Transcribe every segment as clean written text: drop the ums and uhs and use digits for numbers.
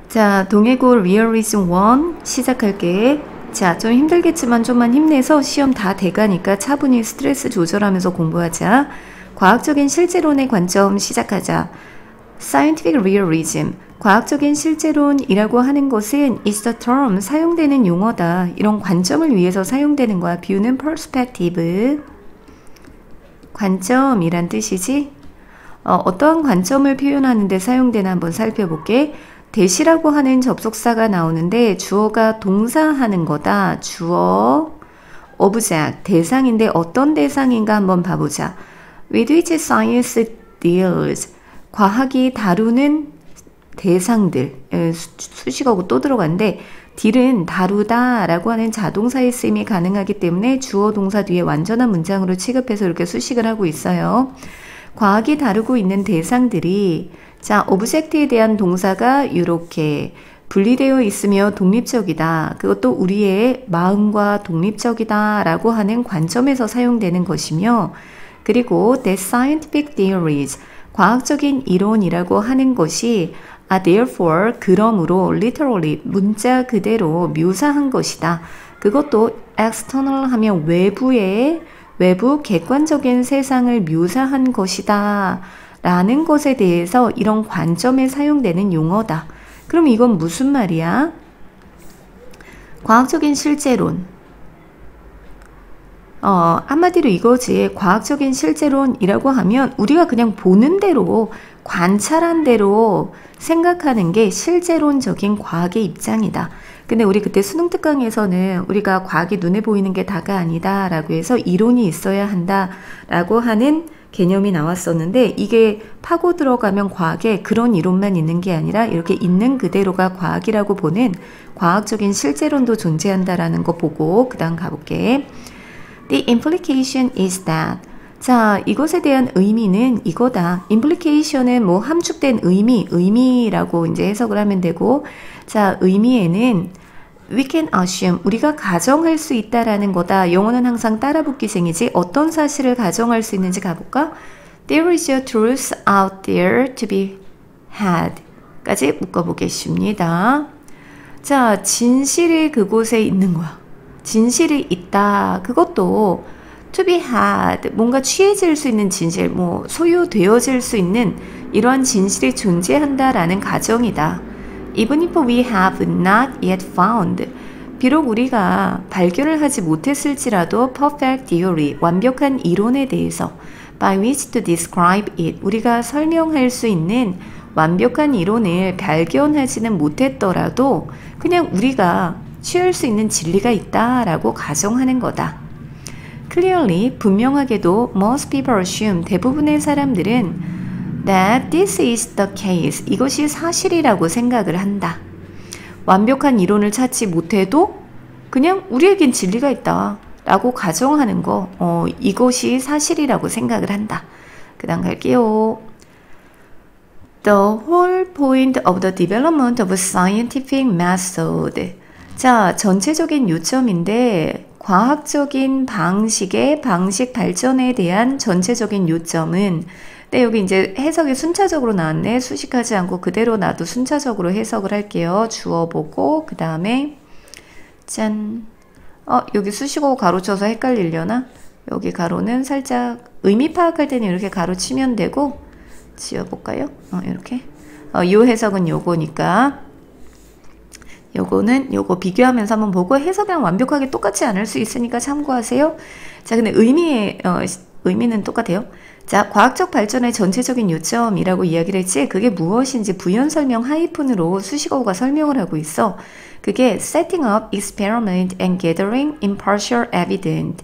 자, 동해고 Realism 1 시작할게. 자, 좀 힘들겠지만 좀만 힘내서 시험 다 돼가니까 차분히 스트레스 조절하면서 공부하자. 과학적인 실제론의 관점 시작하자. Scientific Realism, 과학적인 실제론이라고 하는 것은 is the term, 사용되는 용어다. 이런 관점을 위해서 사용되는 거야. 뷰는 perspective, 관점이란 뜻이지. 어떠한 관점을 표현하는데 사용되나 한번 살펴볼게. 대시라고 하는 접속사가 나오는데 주어가 동사하는 거다. 주어, object, 대상인데 어떤 대상인가 한번 봐보자. With which science deals, 과학이 다루는 대상들, 수식어고 또 들어간데 deal은 다루다 라고 하는 자동사의 쓰임이 가능하기 때문에 주어 동사 뒤에 완전한 문장으로 취급해서 이렇게 수식을 하고 있어요. 과학이 다루고 있는 대상들이, 자, 오브젝트에 대한 동사가 이렇게 분리되어 있으며 독립적이다. 그것도 우리의 마음과 독립적이다 라고 하는 관점에서 사용되는 것이며, 그리고 the scientific theories, 과학적인 이론이라고 하는 것이 are therefore, 그러므로 literally, 문자 그대로 묘사한 것이다. 그것도 external 하면 외부 객관적인 세상을 묘사한 것이다 라는 것에 대해서 이런 관점에 사용되는 용어다. 그럼 이건 무슨 말이야? 과학적인 실제론. 한마디로 이거지. 과학적인 실제론이라고 하면 우리가 그냥 보는 대로, 관찰한 대로 생각하는 게 실제론적인 과학의 입장이다. 근데 우리 그때 수능 특강에서는 우리가 과학이 눈에 보이는 게 다가 아니다 라고 해서 이론이 있어야 한다 라고 하는 개념이 나왔었는데, 이게 파고 들어가면 과학에 그런 이론만 있는 게 아니라 이렇게 있는 그대로가 과학이라고 보는 과학적인 실제론도 존재한다라는 거 보고 그 다음 가볼게. The implication is that, 자, 이것에 대한 의미는 이거다. implication은 뭐 함축된 의미라고 이제 해석을 하면 되고, 자, 의미에는 we can assume, 우리가 가정할 수 있다라는 거다. 영어는 항상 따라붙기생이지. 어떤 사실을 가정할 수 있는지 가볼까? There is a truth out there to be had 까지 묶어보겠습니다. 자, 진실이 그곳에 있는 거야. 진실이 있다. 그것도 to be had, 뭔가 취해질 수 있는 진실, 뭐 소유되어질 수 있는 이러한 진실이 존재한다라는 가정이다. Even if we have not yet found, 비록 우리가 발견을 하지 못했을지라도 perfect theory, 완벽한 이론에 대해서 by which to describe it, 우리가 설명할 수 있는 완벽한 이론을 발견하지는 못했더라도 그냥 우리가 취할 수 있는 진리가 있다라고 가정하는 거다. Clearly, 분명하게도 most people assume, 대부분의 사람들은 that this is the case, 이것이 사실이라고 생각을 한다. 완벽한 이론을 찾지 못해도 그냥 우리에겐 진리가 있다 라고 가정하는 거, 이것이 사실이라고 생각을 한다. 그 다음 갈게요. The whole point of the development of scientific method, 자, 전체적인 요점인데 과학적인 방식 발전에 대한 전체적인 요점은, 네, 여기 이제 해석이 순차적으로 나왔네. 수식하지 않고 그대로 놔도 순차적으로 해석을 할게요. 주어 보고 그 다음에 짠. 여기 수식어 가로쳐서 헷갈리려나? 여기 가로는 살짝 의미 파악할 때는 이렇게 가로치면 되고, 지워볼까요? 이렇게. 요 해석은 요거니까. 요거는 요거 비교하면서 한번 보고, 해석이랑 완벽하게 똑같지 않을 수 있으니까 참고하세요. 자, 근데 의미는 똑같아요. 자, 과학적 발전의 전체적인 요점이라고 이야기를 했지, 그게 무엇인지 부연 설명 하이픈으로 수식어가 설명을 하고 있어. 그게 setting up experiment and gathering impartial evidence.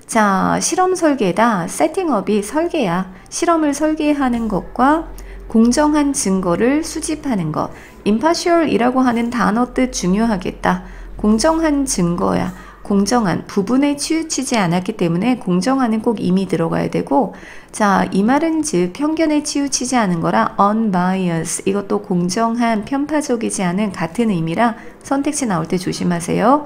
자, 실험 설계다. setting up이 설계야. 실험을 설계하는 것과 공정한 증거를 수집하는 것. impartial이라고 하는 단어 뜻 중요하겠다. 공정한 증거야. 공정한, 부분에 치우치지 않았기 때문에 공정한은 꼭 임이 들어가야 되고, 자, 이 말은 즉 편견에 치우치지 않은 거라 unbiased, 이것도 공정한, 편파적이지 않은 같은 의미라 선택지 나올 때 조심하세요.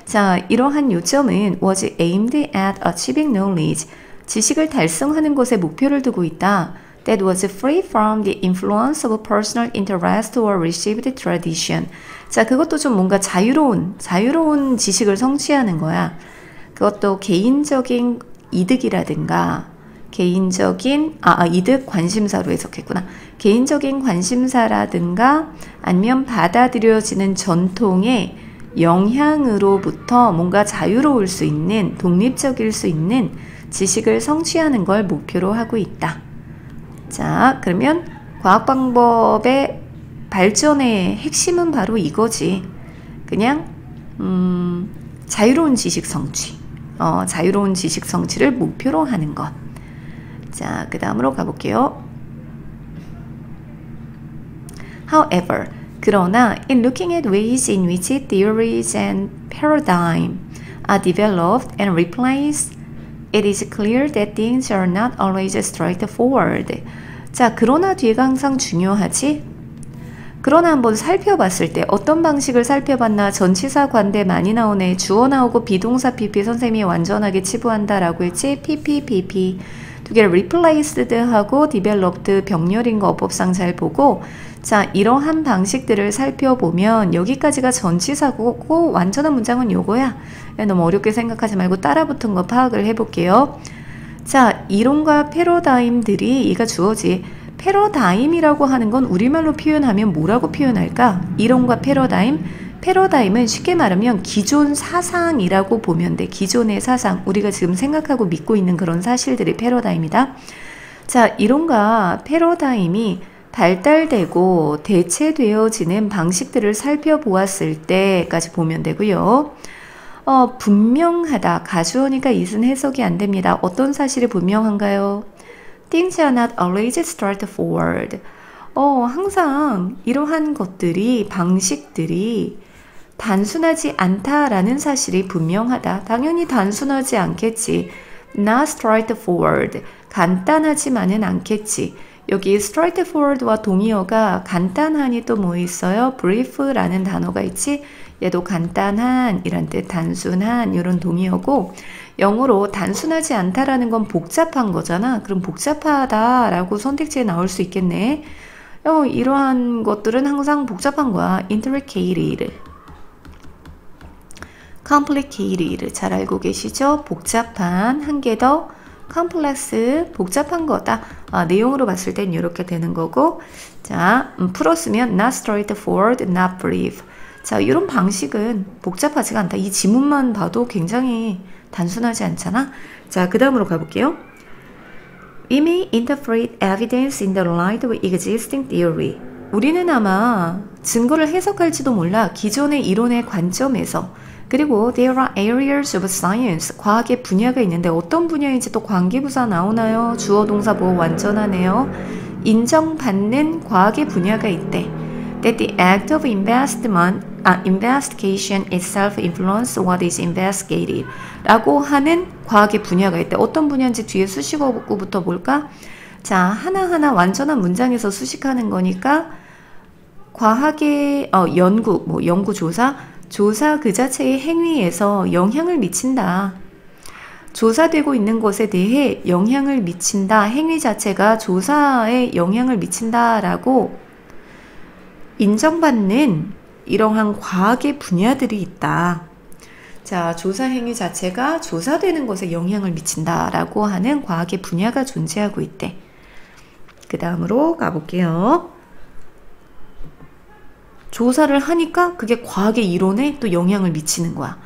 자, 이러한 요점은 was aimed at achieving knowledge, 지식을 달성하는 것에 목표를 두고 있다. that was free from the influence of personal interest or received tradition. 자, 그것도 좀 뭔가 자유로운 지식을 성취하는 거야. 그것도 개인적인 이득이라든가 개인적인 이득 관심사로 해석했구나. 개인적인 관심사라든가 아니면 받아들여지는 전통의 영향으로부터 뭔가 자유로울 수 있는 독립적일 수 있는 지식을 성취하는 걸 목표로 하고 있다. 자, 그러면 과학 방법의 발전의 핵심은 바로 이거지. 그냥 자유로운 지식 성취. 자유로운 지식 성취를 목표로 하는 것. 자, 그 다음으로 가볼게요. However, 그러나 in looking at ways in which theories and paradigm are developed and replaced, it is clear that things are not always straightforward. 자, 그러나 뒤가 항상 중요하지? 그러나 한번 살펴봤을 때 어떤 방식을 살펴봤나? 전치사 관대 많이 나오네. 주어 나오고 비동사 PP 선생님이 완전하게 치부한다라고 했지? PP. 두 개를 replaced 하고 developed 병렬인 거 어법상 잘 보고 자, 이러한 방식들을 살펴보면 여기까지가 전치사고 완전한 문장은 요거야. 너무 어렵게 생각하지 말고 따라붙은 거 파악을 해볼게요. 자, 이론과 패러다임들이 얘가 주어지. 패러다임이라고 하는 건 우리말로 표현하면 뭐라고 표현할까? 이론과 패러다임. 패러다임은 쉽게 말하면 기존 사상이라고 보면 돼. 기존의 사상. 우리가 지금 생각하고 믿고 있는 그런 사실들이 패러다임이다. 자, 이론과 패러다임이 발달되고 대체되어지는 방식들을 살펴보았을 때까지 보면 되고요. 분명하다. 가주어니까 이은 해석이 안 됩니다. 어떤 사실이 분명한가요? Things are not always straightforward. 항상 이러한 것들이, 방식들이 단순하지 않다라는 사실이 분명하다. 당연히 단순하지 않겠지. Not straightforward. 간단하지만은 않겠지. 여기 straightforward와 동의어가 간단한이 또 뭐 있어요? brief라는 단어가 있지? 얘도 간단한 이란 뜻, 단순한 이런 동의어고 영어로 단순하지 않다라는 건 복잡한 거잖아. 그럼 복잡하다라고 선택지에 나올 수 있겠네. 이러한 것들은 항상 복잡한 거야. intricated, complicated 잘 알고 계시죠? 복잡한, 한 개 더 complex, 복잡한 거다. 내용으로 봤을 땐 이렇게 되는 거고 자, 풀었으면 not straightforward, not brief. 자, 이런 방식은 복잡하지가 않다. 이 지문만 봐도 굉장히 단순하지 않잖아. 자, 그 다음으로 가볼게요. We may interpret evidence in the light of existing theory. 우리는 아마 증거를 해석할지도 몰라. 기존의 이론의 관점에서. 그리고 there are areas of science. 과학의 분야가 있는데 어떤 분야인지 또 관계부사 나오나요? 주어 동사 보호 완전하네요. 인정받는 과학의 분야가 있대. That the act of investigation itself influence what is investigated 라고 하는 과학의 분야가 있대. 어떤 분야인지 뒤에 수식어부터 볼까? 자, 하나하나 완전한 문장에서 수식하는 거니까 과학의 연구 조사 그 자체의 행위에서 영향을 미친다. 조사되고 있는 것에 대해 영향을 미친다. 행위 자체가 조사에 영향을 미친다라고 인정받는 이러한 과학의 분야들이 있다. 자, 조사 행위 자체가 조사되는 것에 영향을 미친다라고 하는 과학의 분야가 존재하고 있대. 그 다음으로 가볼게요. 조사를 하니까 그게 과학의 이론에 또 영향을 미치는 거야.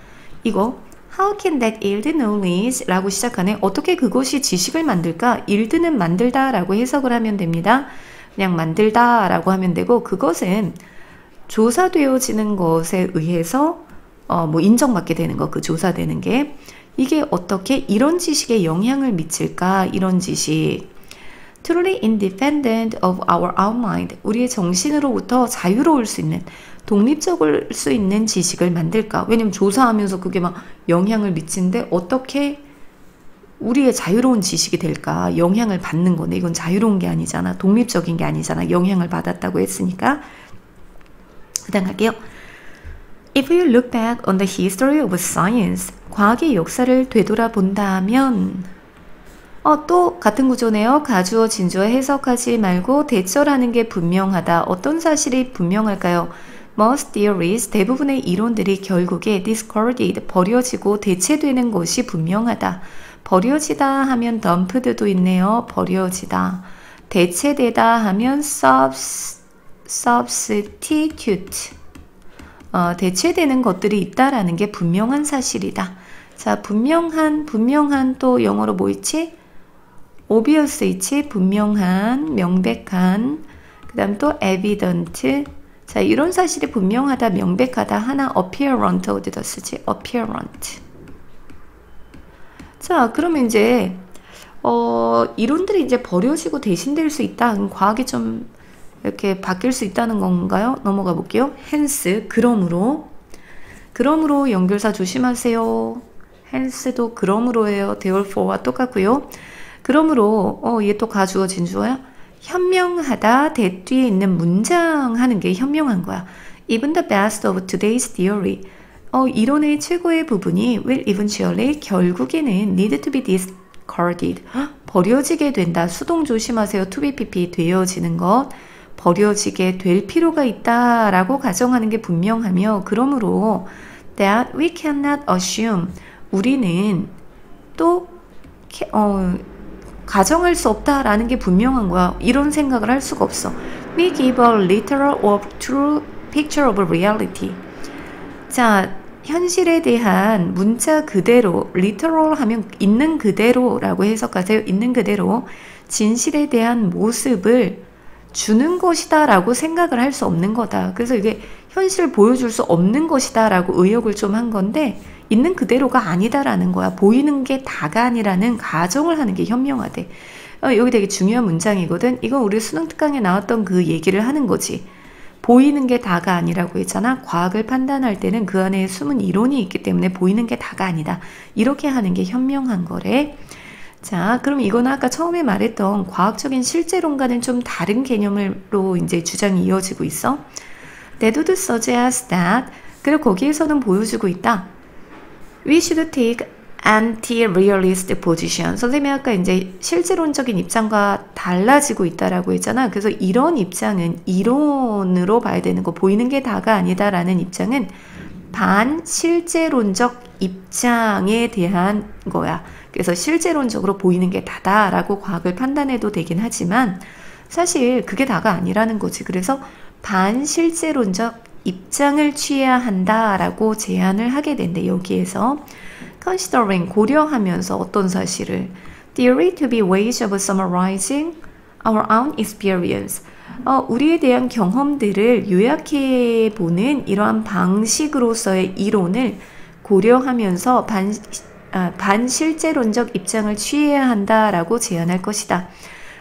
이거 How can that yield knowledge? 라고 시작하네. 어떻게 그것이 지식을 만들까? yield는 만들다 라고 해석을 하면 됩니다. 그냥 만들다 라고 하면 되고 그것은 조사되어지는 것에 의해서 인정받게 되는 거, 그 조사되는 게 이게 어떻게 이런 지식에 영향을 미칠까? 이런 지식 truly independent of our own mind. 우리의 정신으로부터 자유로울 수 있는 독립적일 수 있는 지식을 만들까? 왜냐면 조사하면서 그게 막 영향을 미치는데 어떻게 우리의 자유로운 지식이 될까? 영향을 받는 거네. 이건 자유로운 게 아니잖아. 독립적인 게 아니잖아. 영향을 받았다고 했으니까. 그 다음 갈게요. If you look back on the history of science, 과학의 역사를 되돌아본다면 또 같은 구조네요. 가주어, 진주어 해석하지 말고 대처라는 게 분명하다. 어떤 사실이 분명할까요? Most theories, 대부분의 이론들이 결국에 discarded, 버려지고 대체되는 것이 분명하다. 버려지다 하면 dumped도 있네요. 버려지다. 대체되다 하면 substitute. 대체되는 것들이 있다라는 게 분명한 사실이다. 자, 분명한 또 영어로 뭐 있지? obvious 있지? 분명한, 명백한. 그 다음 또 evident. 자, 이런 사실이 분명하다, 명백하다. 하나 apparent 어디다 쓰지? apparent. 자, 그러면 이제 이론들이 이제 버려지고 대신될 수 있다. 그럼 과학이 좀 이렇게 바뀔 수 있다는 건가요? 넘어가 볼게요. hence, 그러므로 연결사 조심하세요. hence도 그러므로예요. therefore와 똑같고요. 그러므로 얘 또 가주어 진주어야. 현명하다, that 뒤에 있는 문장 하는 게 현명한 거야. Even the best of today's theory. 이론의 최고의 부분이 will eventually, 결국에는 need to be discarded. 버려지게 된다. 수동 조심하세요. to be pp 되어지는 것. 버려지게 될 필요가 있다라고 가정하는 게 분명하며, 그러므로 that we cannot assume, 우리는 또 가정할 수 없다라는 게 분명한 거야. 이런 생각을 할 수가 없어. We give a literal or true picture of reality. 자, 현실에 대한 문자 그대로, literal 하면 있는 그대로라고 해석하세요. 있는 그대로 진실에 대한 모습을 주는 것이다 라고 생각을 할 수 없는 거다. 그래서 이게 현실을 보여줄 수 없는 것이다 라고 의역을 좀 한 건데, 있는 그대로가 아니다라는 거야. 보이는 게 다가 아니라는 가정을 하는 게 현명하대. 여기 되게 중요한 문장이거든. 이건 우리 수능 특강에 나왔던 그 얘기를 하는 거지. 보이는 게 다가 아니라고 했잖아. 과학을 판단할 때는 그 안에 숨은 이론이 있기 때문에 보이는 게 다가 아니다. 이렇게 하는 게 현명한 거래. 자, 그럼 이거는 아까 처음에 말했던 과학적인 실제론과는 좀 다른 개념으로 이제 주장이 이어지고 있어. That would suggest that, 그리고 거기에서는 보여주고 있다. We should take anti-realist position. 선생님이 아까 이제 실제론적인 입장과 달라지고 있다라고 했잖아. 그래서 이런 입장은 이론으로 봐야 되는 거, 보이는 게 다가 아니다라는 입장은 반실제론적 입장에 대한 거야. 그래서 실제론적으로 보이는 게 다다라고 과학을 판단해도 되긴 하지만 사실 그게 다가 아니라는 거지. 그래서 반실제론적 입장을 취해야 한다라고 제안을 하게 된대. 여기에서 considering, 고려하면서 어떤 사실을, theory to be ways of summarizing our own experience, 우리에 대한 경험들을 요약해 보는 이러한 방식으로서의 이론을 고려하면서 반실제론적 입장을 취해야 한다라고 제안할 것이다.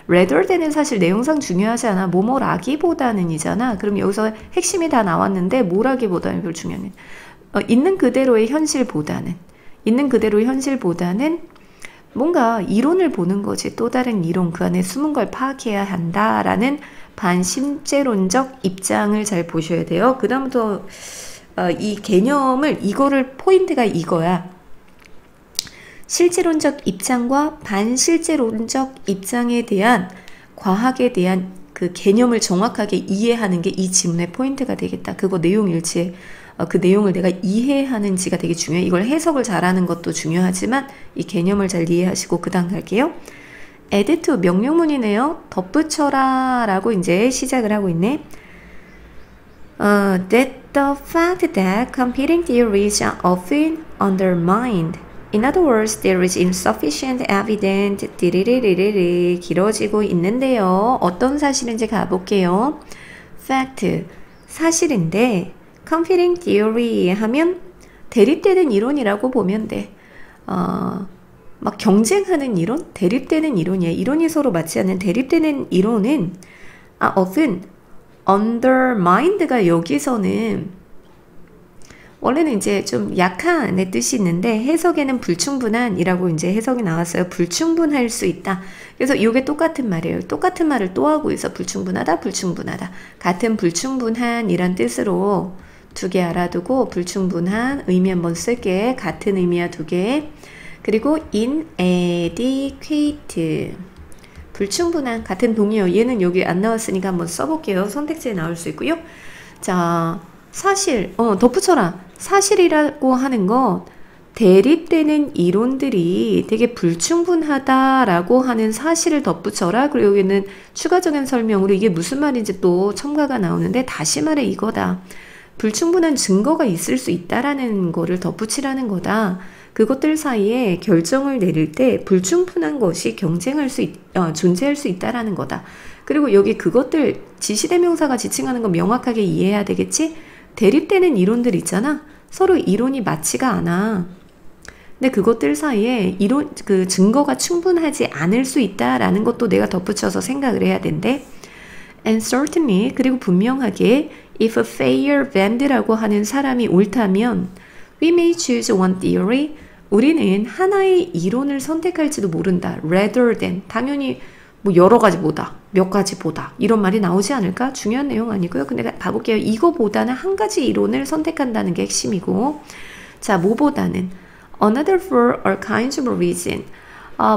rather than은 사실 내용상 중요하지 않아. 뭐뭐라기보다는 이잖아. 그럼 여기서 핵심이 다 나왔는데 뭐라기보다는 별 중요한 있는 그대로의 현실보다는 뭔가 이론을 보는 거지. 또 다른 이론, 그 안에 숨은 걸 파악해야 한다라는 반실제론적 입장을 잘 보셔야 돼요. 그 다음부터 이 개념을, 이거를 포인트가 이거야. 실제론적 입장과 반실제론적 입장에 대한, 과학에 대한 그 개념을 정확하게 이해하는 게 이 지문의 포인트가 되겠다. 그거 내용 일치에 그 내용을 내가 이해하는지가 되게 중요해. 이걸 해석을 잘하는 것도 중요하지만 이 개념을 잘 이해하시고 그 다음 갈게요. add to, 명령문이네요. 덧붙여라 라고 이제 시작을 하고 있네. That the fact that competing theories are often undermined. In other words, there is insufficient evidence. 디리리리리리 길어지고 있는데요. 어떤 사실인지 가볼게요. fact, 사실인데 competing theory 하면 대립되는 이론이라고 보면 돼. 막 경쟁하는 이론? 대립되는 이론이야. 이론이 서로 맞지 않는 대립되는 이론은 often undermined가 여기서는 원래는 이제 좀 약한의 뜻이 있는데 해석에는 불충분한이라고 이제 해석이 나왔어요. 불충분할 수 있다. 그래서 이게 똑같은 말이에요. 똑같은 말을 또 하고 있어. 불충분하다, 불충분하다. 같은 불충분한이란 뜻으로 두 개 알아두고 불충분한 의미 한번 쓸게. 같은 의미야 두 개. 그리고 inadequate. 불충분한 같은 동의어. 얘는 여기 안 나왔으니까 한번 써볼게요. 선택지에 나올 수 있고요. 자, 사실, 덧붙여라. 사실이라고 하는 것, 대립되는 이론들이 되게 불충분하다라고 하는 사실을 덧붙여라. 그리고 여기는 추가적인 설명으로 이게 무슨 말인지 또 첨가가 나오는데 다시 말해 이거다. 불충분한 증거가 있을 수 있다라는 거를 덧붙이라는 거다. 그것들 사이에 결정을 내릴 때 불충분한 것이 존재할 수 있다라는 거다. 그리고 여기 그것들 지시대명사가 지칭하는 건 명확하게 이해해야 되겠지? 대립되는 이론들 있잖아. 서로 이론이 맞지가 않아. 근데 그것들 사이에 그 증거가 충분하지 않을 수 있다라는 것도 내가 덧붙여서 생각을 해야 된대. And certainly, 그리고 분명하게 if a fair band라고 하는 사람이 옳다면 we may choose one theory. 우리는 하나의 이론을 선택할지도 모른다. rather than, 당연히 뭐 여러 가지보다, 몇 가지보다 이런 말이 나오지 않을까? 중요한 내용 아니고요. 근데 가볼게요. 이거보다는 한 가지 이론을 선택한다는 게 핵심이고, 자, 뭐보다는 another for all kinds of reason.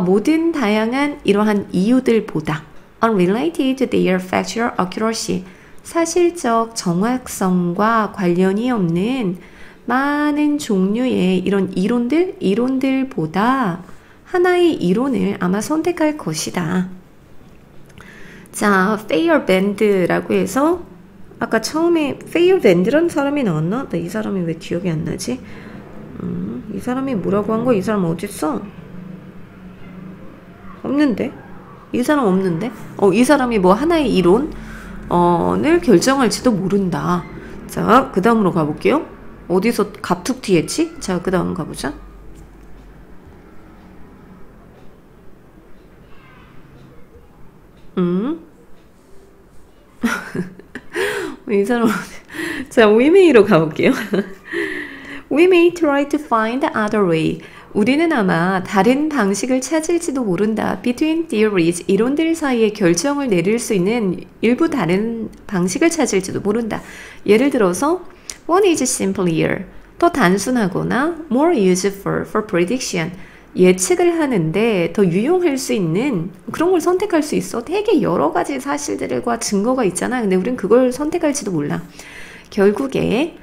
모든 다양한 이러한 이유들보다 unrelated to their factual accuracy. 사실적 정확성과 관련이 없는 많은 종류의 이런 이론들보다 하나의 이론을 아마 선택할 것이다. 자, 페이어밴드라고 해서 아까 처음에 페이어밴드라는 사람이 나왔나? 나 이 사람이 왜 기억이 안 나지? 이 사람이 뭐라고 한 거야? 이 사람 어딨어? 없는데? 이 사람 없는데? 이 사람이 뭐 하나의 이론을 결정할지도 모른다. 자, 그 다음으로 가볼게요. 어디서 갑툭튀 했지? 자, 그 다음 가보자. 이 사람 자, we may로 가볼게요. We may try to find other way. 우리는 아마 다른 방식을 찾을지도 모른다. Between theories, 이론들 사이에 결정을 내릴 수 있는 일부 다른 방식을 찾을지도 모른다. 예를 들어서 one is simpler, 더 단순하거나 more useful for prediction, 예측을 하는데 더 유용할 수 있는 그런 걸 선택할 수 있어. 되게 여러 가지 사실들과 증거가 있잖아. 근데 우린 그걸 선택할지도 몰라. 결국에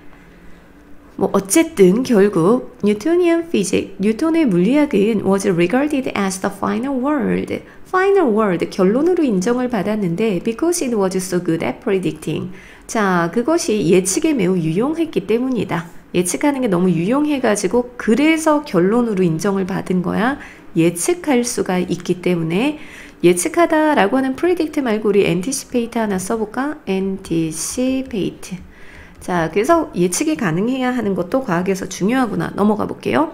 어쨌든 결국 Newtonian physics, 뉴턴의 물리학은 was regarded as the final word. final word, 결론으로 인정을 받았는데 because it was so good at predicting. 자, 그것이 예측에 매우 유용했기 때문이다. 예측하는 게 너무 유용해가지고 그래서 결론으로 인정을 받은 거야. 예측할 수가 있기 때문에 예측하다라고 하는 predict 말고 우리 anticipate 하나 써볼까? anticipate. 자, 그래서 예측이 가능해야 하는 것도 과학에서 중요하구나. 넘어가 볼게요.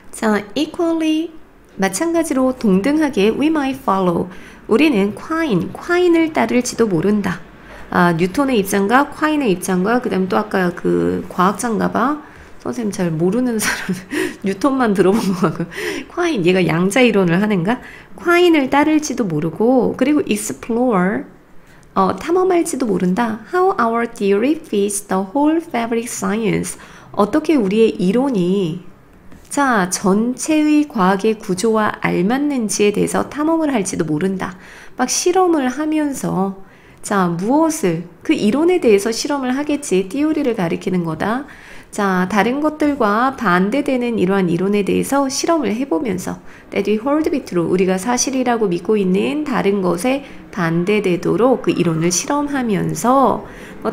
자, equally, 마찬가지로 동등하게 we might follow. 우리는 콰인을 따를지도 모른다. 뉴턴의 입장과 콰인의 입장과 그 다음 또 아까 그 과학자인가 봐. 선생님 잘 모르는 사람 뉴턴만 들어본 거 같고 콰인, 얘가 양자 이론을 하는가? 콰인을 따를지도 모르고 그리고 explore, 탐험할지도 모른다. How our theory fits the whole fabric science. 어떻게 우리의 이론이 자, 전체의 과학의 구조와 알맞는지에 대해서 탐험을 할지도 모른다. 막 실험을 하면서 자, 무엇을 그 이론에 대해서 실험을 하겠지. 띠오리를 가리키는 거다. 자, 다른 것들과 반대되는 이러한 이론에 대해서 실험을 해보면서 that we hold to be true, 우리가 사실이라고 믿고 있는 다른 것에 반대되도록 그 이론을 실험하면서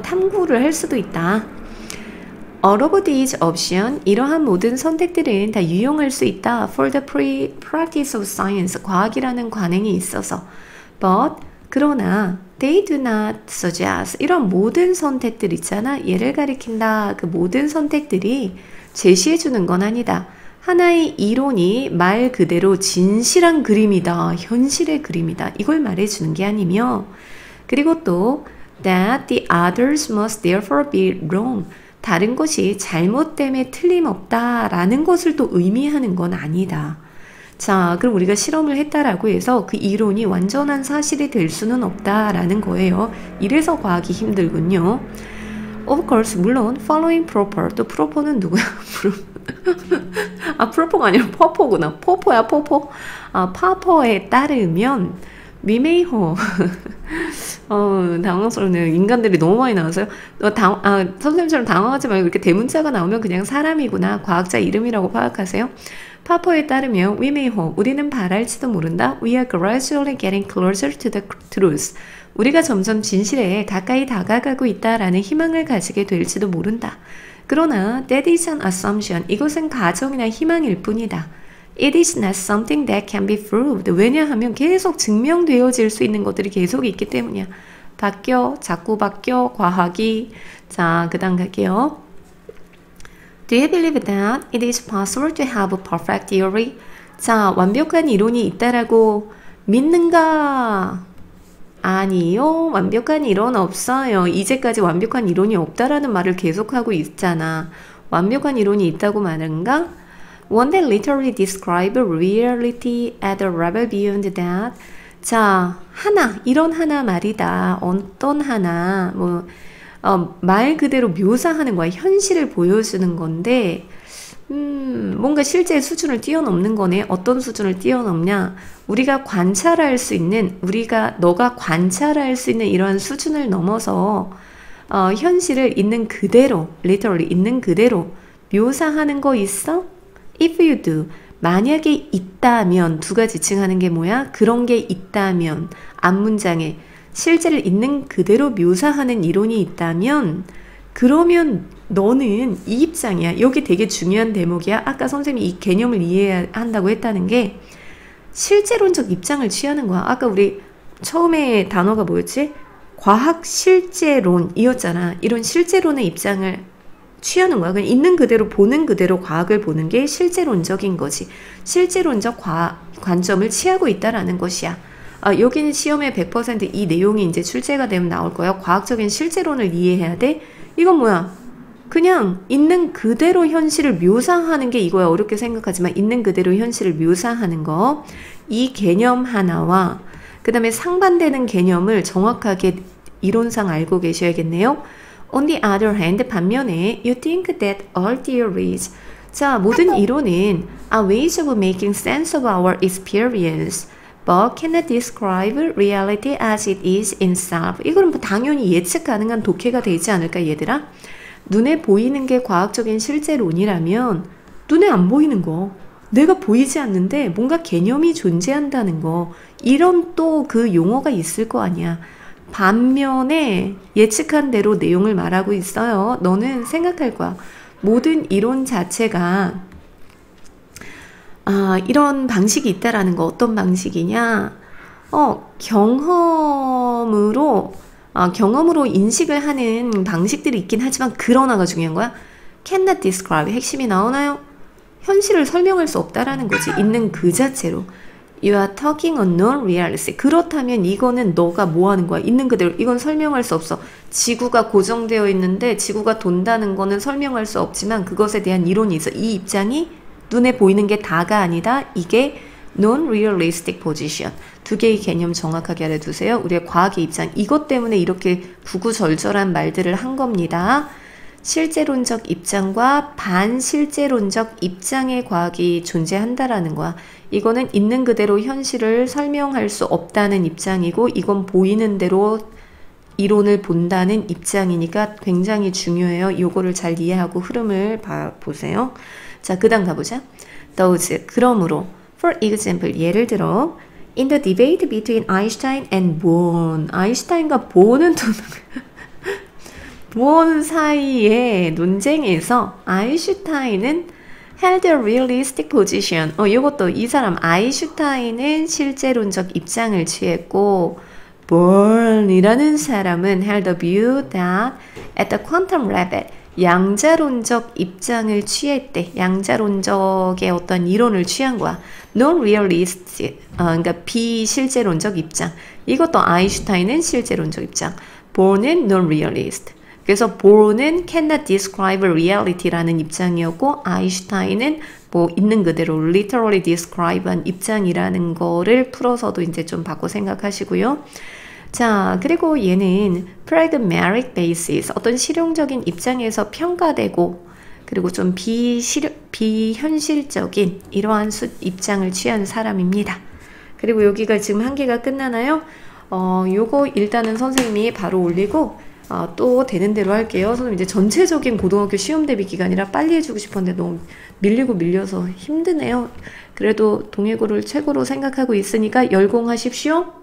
탐구를 할 수도 있다. All of these options, 이러한 모든 선택들은 다 유용할 수 있다. For the practice of science, 과학이라는 관행이 있어서. But, 그러나 they do not suggest, 이런 모든 선택들 있잖아. 얘를 가리킨다. 그 모든 선택들이 제시해주는 건 아니다. 하나의 이론이 말 그대로 진실한 그림이다. 현실의 그림이다. 이걸 말해주는 게 아니며 그리고 또 that the others must therefore be wrong, 다른 것이 잘못됨에 틀림없다라는 것을 또 의미하는 건 아니다. 자, 그럼 우리가 실험을 했다라고 해서 그 이론이 완전한 사실이 될 수는 없다라는 거예요. 이래서 과학이 힘들군요. Of course, 물론 following proper, 또 proper는 누구야? 아, 프로포가 아니라 퍼포구나. 포포야, 포포. 아, 파퍼에 따르면 미메이호. 당황스럽네요. 인간들이 너무 많이 나와서요. 선생님처럼 당황하지 말고 이렇게 대문자가 나오면 그냥 사람이구나. 과학자 이름이라고 파악하세요. 파퍼에 따르면 위메이호. 우리는 바랄지도 모른다. We are gradually getting closer to the truth. 우리가 점점 진실에 가까이 다가가고 있다라는 희망을 가지게 될지도 모른다. 그러나 that is an assumption. 이것은 가정이나 희망일 뿐이다. It is not something that can be proved. 왜냐하면 계속 증명되어질 수 있는 것들이 계속 있기 때문이야. 자꾸 바뀌어, 과학이. 자, 그 다음 갈게요. Do you believe that it is possible to have a perfect theory? 자, 완벽한 이론이 있다라고 믿는가? 아니요. 완벽한 이론 없어요. 이제까지 완벽한 이론이 없다라는 말을 계속하고 있잖아. 완벽한 이론이 있다고 말한가? One that literally describe reality at a level beyond that. 자, 이런 하나 말이다. 어떤 하나, 말 그대로 묘사하는 거야. 현실을 보여주는 건데, 뭔가 실제 수준을 뛰어넘는 거네. 어떤 수준을 뛰어넘냐? 우리가 관찰할 수 있는, 너가 관찰할 수 있는 이러한 수준을 넘어서, 현실을 있는 그대로, literally 있는 그대로 묘사하는 거 있어? If you do, 만약에 있다면, 두 가지 칭하는 게 뭐야? 그런 게 있다면, 앞문장에 실제를 있는 그대로 묘사하는 이론이 있다면, 그러면 너는 이 입장이야. 여기 되게 중요한 대목이야. 아까 선생님이 이 개념을 이해한다고 했다는 게 실제론적 입장을 취하는 거야. 아까 우리 처음에 단어가 뭐였지? 과학 실제론이었잖아. 이런 실제론의 입장을 취하는 거야. 그냥 있는 그대로 보는 그대로 과학을 보는 게 실제론적인 거지. 실제론적 관점을 취하고 있다라는 것이야. 여기는 시험에 100% 이 내용이 이제 출제가 되면 나올 거야. 과학적인 실제론을 이해해야 돼. 이건 뭐야? 그냥 있는 그대로 현실을 묘사하는 게 이거야. 어렵게 생각하지만 있는 그대로 현실을 묘사하는 거. 이 개념 하나와 그 다음에 상반되는 개념을 정확하게 이론상 알고 계셔야겠네요. On the other hand, 반면에 you think that all theories, 자, 모든 이론은 are ways of making sense of our experience, but cannot describe reality as it is in itself. 이거는 뭐 당연히 예측 가능한 독해가 되지 않을까, 얘들아? 눈에 보이는 게 과학적인 실제론이라면 눈에 안 보이는 거, 내가 보이지 않는데 뭔가 개념이 존재한다는 거, 이런 또 그 용어가 있을 거 아니야. 반면에 예측한 대로 내용을 말하고 있어요. 너는 생각할 거야. 모든 이론 자체가 이런 방식이 있다라는 거. 어떤 방식이냐? 경험으로 인식을 하는 방식들이 있긴 하지만 그러나가 중요한 거야. Cannot describe. 핵심이 나오나요? 현실을 설명할 수 없다라는 거지. 있는 그 자체로. You are talking unknown reality. 그렇다면 이거는 너가 뭐 하는 거야? 있는 그대로. 이건 설명할 수 없어. 지구가 고정되어 있는데 지구가 돈다는 거는 설명할 수 없지만 그것에 대한 이론이 있어. 이 입장이 눈에 보이는 게 다가 아니다. 이게 non-realistic position. 두 개의 개념 정확하게 알아두세요. 우리의 과학의 입장. 이것 때문에 이렇게 구구절절한 말들을 한 겁니다. 실제론적 입장과 반실제론적 입장의 과학이 존재한다라는 거야. 이거는 있는 그대로 현실을 설명할 수 없다는 입장이고, 이건 보이는 대로 이론을 본다는 입장이니까 굉장히 중요해요. 요거를 잘 이해하고 흐름을 보세요. 자, 그 다음 가보자. Thus, 그러므로, for example, 예를 들어 in the debate between Einstein and Bohr, 아인슈타인과 보는 보온 사이의 논쟁에서 아인슈타인은 held a realistic position. 이것도 이 사람 아인슈타인은 실제론적 입장을 취했고, 보온이라는 사람은 held a view that at the quantum level, 양자론적 입장을 취했대. 양자론적의 어떤 이론을 취한 거야. non-realistic, 그러니까 비실제론적 입장. 이것도 아인슈타인은 실제론적 입장. 보온은 non-realist. 그래서 보르는 cannot describe reality라는 입장이었고, 아인슈타인은 뭐 있는 그대로 literally describe한 입장이라는 거를 풀어서도 이제 좀 바꿔 생각하시고요. 자, 그리고 얘는 pragmatic basis, 어떤 실용적인 입장에서 평가되고, 그리고 좀 비현실적인 이러한 입장을 취하는 사람입니다. 그리고 여기가 지금 한 개가 끝나나요? 요거 일단은 선생님이 바로 올리고 또 되는 대로 할게요. 선생님 이제 전체적인 고등학교 시험 대비 기간이라 빨리 해주고 싶었는데 너무 밀려서 힘드네요. 그래도 동해고를 최고로 생각하고 있으니까 열공하십시오.